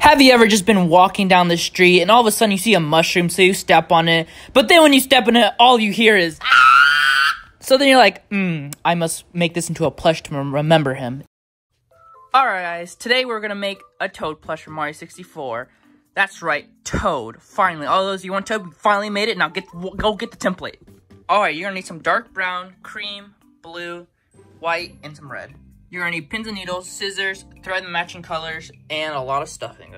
Have you ever just been walking down the street and all of a sudden you see a mushroom, so you step on it, but then when you step on it, all you hear is ah! So then you're like, I must make this into a plush to remember him. Alright guys, today we're gonna make a Toad plush from Mario 64. That's right, Toad. Finally, all those you want Toad, we finally made it. Now go get the template. Alright, you're gonna need some dark brown, cream, blue, white, and some red. You're gonna need pins and needles, scissors, thread and matching colors, and a lot of stuffing.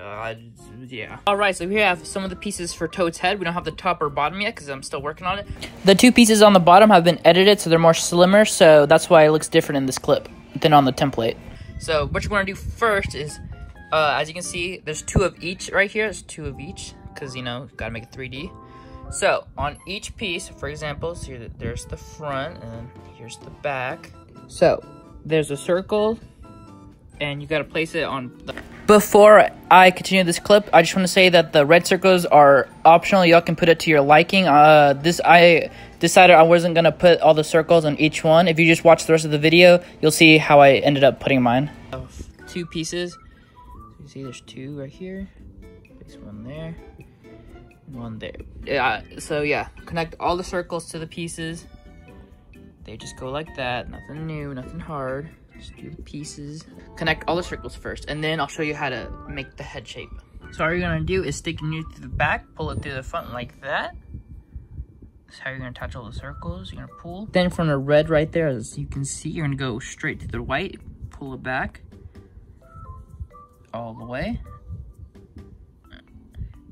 Yeah. Alright, so here I have some of the pieces for Toad's head. We don't have the top or bottom yet because I'm still working on it. The two pieces on the bottom have been edited, so they're more slimmer, so that's why it looks different in this clip than on the template. So what you're gonna do first is, as you can see, there's two of each right here. There's two of each, because, you know, gotta make it 3D. So, on each piece, for example, so there's the front, and then here's the back. So, there's a circle, and you gotta place it on the... Before I continue this clip, I just want to say that the red circles are optional. Y'all can put it to your liking. I decided I wasn't gonna put all the circles on each one. If you just watch the rest of the video, you'll see how I ended up putting mine. Two pieces. You see there's two right here. Place one there. One there. Yeah, so yeah, connect all the circles to the pieces. They just go like that. Nothing new, nothing hard. Just do the pieces. Connect all the circles first, and then I'll show you how to make the head shape. So all you're gonna do is stick your needle through the back, pull it through the front like that. That's how you're gonna attach all the circles. You're gonna pull. Then from the red right there, as you can see, you're gonna go straight to the white, pull it back all the way.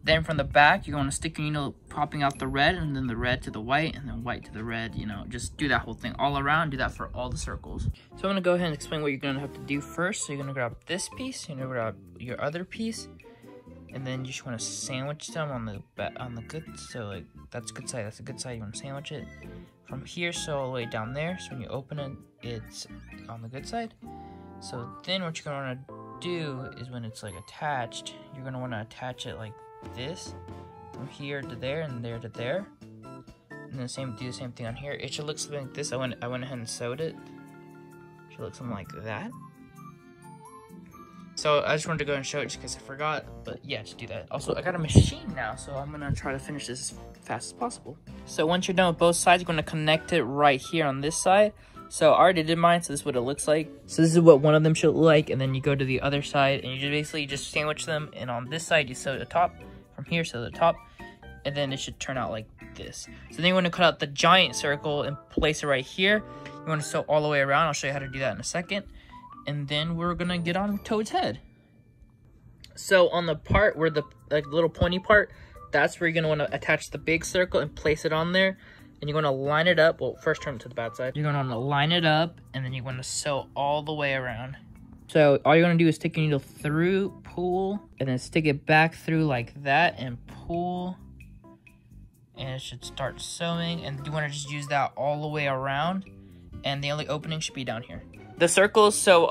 Then from the back, you're going to stick your needle popping out the red, and then the red to the white, and then white to the red. You know, just do that whole thing all around. Do that for all the circles. So I'm going to go ahead and explain what you're going to have to do first. So you're going to grab this piece, you're going to grab your other piece, and then you just want to sandwich them on the good. So like that's good side. That's a good side. You want to sandwich it from here, so all the way down there. So when you open it, it's on the good side. So then what you're going to want to do is when it's like attached, you're going to want to attach it like this from here to there and there to there, and then do the same thing on here. It should look something like this. I went ahead and sewed it. It should look something like that. So I just wanted to go and show it just because I forgot, but yeah, just do that. Also, I got a machine now, so I'm gonna try to finish this as fast as possible. So once you're done with both sides, you're gonna connect it right here on this side. So I already did mine, so this is what it looks like. So this is what one of them should look like, and then you go to the other side, and you just basically sandwich them, and on this side, you sew the top, from here, sew the top, and then it should turn out like this. So then you want to cut out the giant circle and place it right here. You want to sew all the way around. I'll show you how to do that in a second. And then we're going to get on with Toad's head. So on the part where the little pointy part, that's where you're going to want to attach the big circle and place it on there. And you're going to line it up. Well, first turn it to the bad side. You're going to want to line it up, and then you're going to sew all the way around. So all you're going to do is stick your needle through, pull, and then stick it back through like that and pull. And it should start sewing. And you want to just use that all the way around. And the only opening should be down here. The circles, so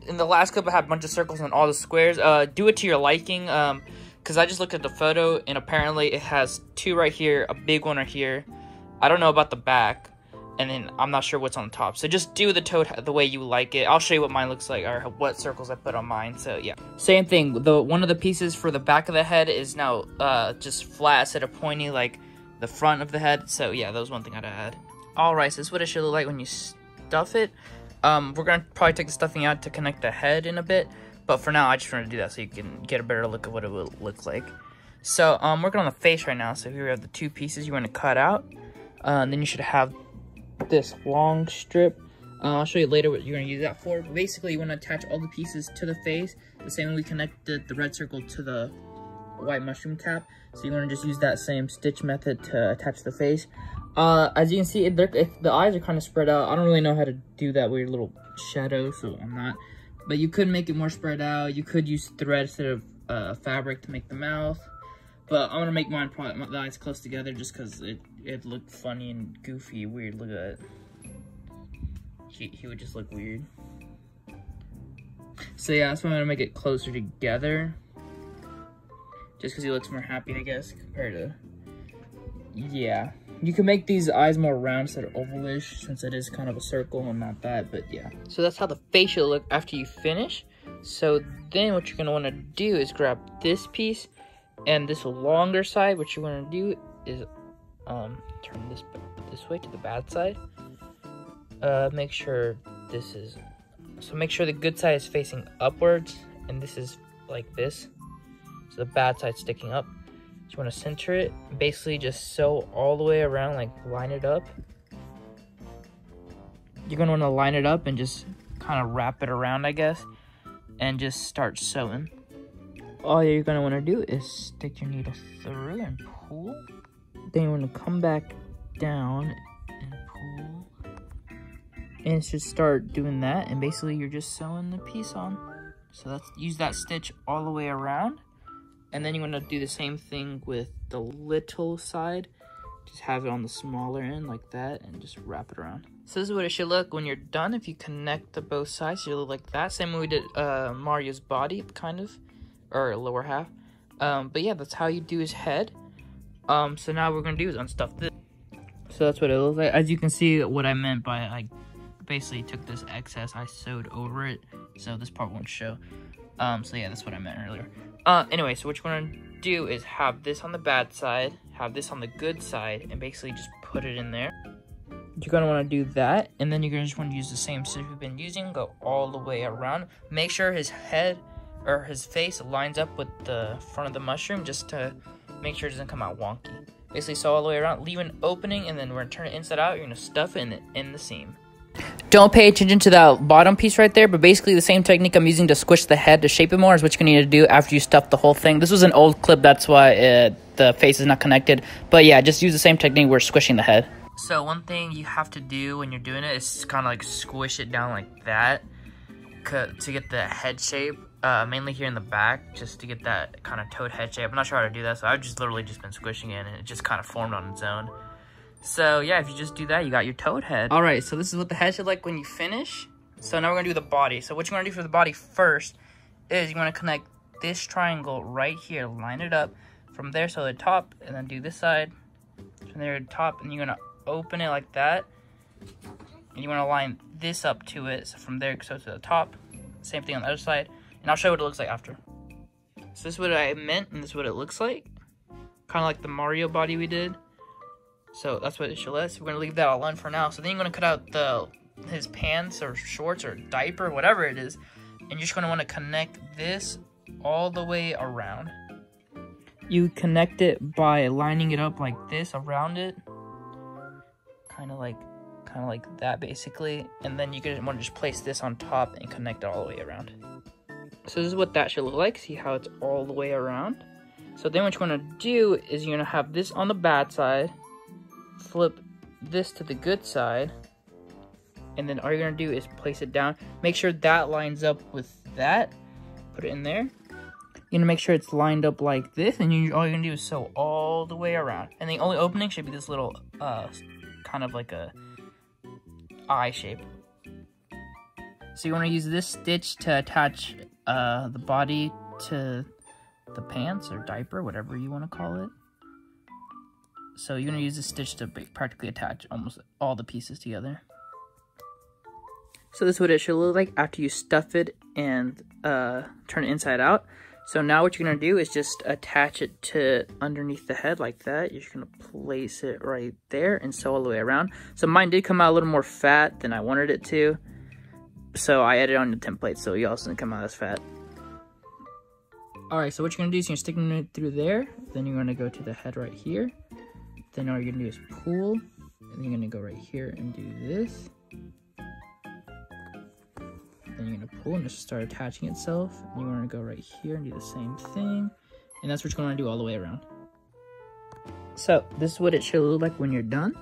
in the last clip I had a bunch of circles on all the squares. Do it to your liking. Because I just looked at the photo, and apparently it has two right here, a big one right here. I don't know about the back, and then I'm not sure what's on the top. So just do the Toad the way you like it. I'll show you what mine looks like, or what circles I put on mine. So yeah, same thing. One of the pieces for the back of the head is now just flat instead of pointy like the front of the head. So yeah, that was one thing I'd add. All right, so this is what it should look like when you stuff it. We're gonna probably take the stuffing out to connect the head in a bit, but for now I just want to do that so you can get a better look at what it will look like. So I'm working on the face right now. So here we have the two pieces you want to cut out. And then you should have this long strip. I'll show you later what you're going to use that for. But basically, you want to attach all the pieces to the face the same way we connected the red circle to the white mushroom cap. So you want to just use that same stitch method to attach the face. As you can see, if the eyes are kind of spread out, I don't really know how to do that weird little shadow, so I'm not. But you could make it more spread out. You could use thread instead of fabric to make the mouth. But I'm gonna make mine probably the eyes close together just because it looked funny and goofy, weird. Look at that. He would just look weird. So yeah, that's why I'm gonna make it closer together. Just because he looks more happy, I guess, compared to... Yeah. You can make these eyes more round instead of ovalish, since it is kind of a circle and not that, but yeah. So that's how the face should look after you finish. So then what you're going to want to do is grab this piece and this longer side. What you want to do is turn this way to the bad side. Make sure make sure the good side is facing upwards, and this is like this. So the bad side's sticking up. So you want to center it, basically just sew all the way around, like line it up. You're going to want to line it up and just kind of wrap it around, I guess, and just start sewing. All you're going to want to do is stick your needle through and pull. Then you want to come back down and pull. And just start doing that, and basically you're just sewing the piece on. So use that stitch all the way around. And then you want to do the same thing with the little side. Just have it on the smaller end like that and just wrap it around. So this is what it should look when you're done. If you connect to both sides, you'll look like that. Same way we did Mario's body, kind of, or lower half. But yeah, that's how you do his head. So now what we're gonna do is unstuff this. So that's what it looks like. As you can see, what I meant by I basically took this excess, I sewed over it, so this part won't show. So yeah, that's what I meant earlier. Anyway, so what you're gonna do is have this on the bad side, have this on the good side, and basically just put it in there. You're gonna want to do that, and then you're gonna just want to use the same stitch we've been using, go all the way around. Make sure his head or his face lines up with the front of the mushroom, just to make sure it doesn't come out wonky. Basically sew all the way around, leave an opening, and then we're gonna turn it inside out. You're gonna stuff it in the seam. Don't pay attention to that bottom piece right there, but basically the same technique I'm using to squish the head to shape it more is what you're gonna need to do after you stuff the whole thing. This was an old clip, that's why the face is not connected. But yeah, just use the same technique, we're squishing the head. So one thing you have to do when you're doing it is kind of like squish it down like that to get the head shape, mainly here in the back, just to get that kind of toad head shape. I'm not sure how to do that, so I've just literally just been squishing it, and it just kind of formed on its own. So yeah, if you just do that, you got your toad head. All right, so this is what the head should look like when you finish. So now we're gonna do the body. So what you wanna do for the body first is you wanna connect this triangle right here, line it up from there, so the top, and then do this side from there to the top, and you're gonna open it like that, and you want to line this up to it, so from there so to the top, same thing on the other side, and I'll show you what it looks like after. So this is what I meant, and this is what it looks like, kind of like the Mario body we did. So that's what it should look. So we're gonna leave that alone for now. So then you're gonna cut out his pants or shorts or diaper, whatever it is, and you're just gonna want to connect this all the way around. You connect it by lining it up like this around it. Kind of like that basically, and then you can want to just place this on top and connect it all the way around. So this is what that should look like. See how it's all the way around? So then what you're going to do is you're going to have this on the bad side, flip this to the good side, and then all you're going to do is place it down. Make sure that lines up with that. Put it in there. You're going to make sure it's lined up like this, and all you're going to do is sew all the way around. And the only opening should be this little kind of like a eye shape. So you want to use this stitch to attach the body to the pants or diaper, whatever you want to call it. So you're going to use this stitch to practically attach almost all the pieces together. So this is what it should look like after you stuff it and turn it inside out. So now what you're going to do is just attach it to underneath the head like that. You're just going to place it right there and sew all the way around. So mine did come out a little more fat than I wanted it to. So I added on the template so yours doesn't come out as fat. Alright, so what you're going to do is you're sticking it through there. Then you're going to go to the head right here. Then all you're going to do is pull. And you're going to go right here and do this. Then you're going to pull and just start attaching itself. And you're going to go right here and do the same thing. And that's what you're going to do all the way around. So this is what it should look like when you're done.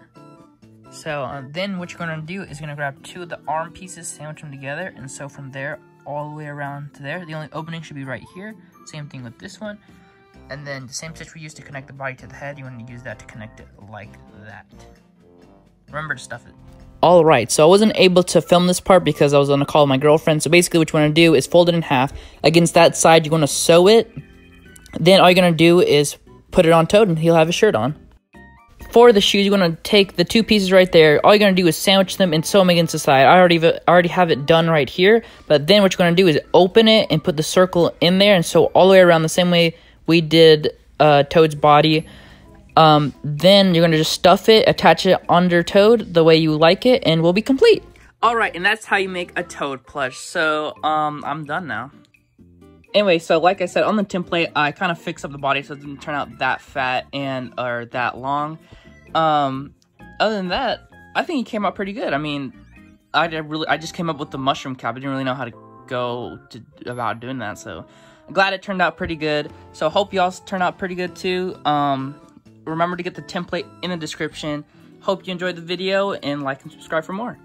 So then what you're going to do is going to grab two of the arm pieces, sandwich them together, and sew from there all the way around to there. The only opening should be right here. Same thing with this one. And then the same stitch we used to connect the body to the head, you want to use that to connect it like that. Remember to stuff it. Alright, so I wasn't able to film this part because I was on a call with my girlfriend. So basically what you want to do is fold it in half. Against that side, you're going to sew it. Then all you're going to do is put it on Toad and he'll have his shirt on. for the shoes, you're going to take the 2 pieces right there. All you're going to do is sandwich them and sew them against the side. I already have it done right here. But then what you're going to do is open it and put the circle in there and sew all the way around the same way we did Toad's body. Then you're going to just stuff it, attach it under Toad the way you like it, and we'll be complete. Alright, and that's how you make a Toad plush. So, I'm done now. Anyway, so like I said, on the template, I kind of fixed up the body so it didn't turn out that fat or that long. Other than that, I think it came out pretty good. I mean, I just came up with the mushroom cap. I didn't really know how to go about doing that, so I'm glad it turned out pretty good. So hope y'all turn out pretty good too. Remember to get the template in the description. Hope you enjoyed the video, and like and subscribe for more.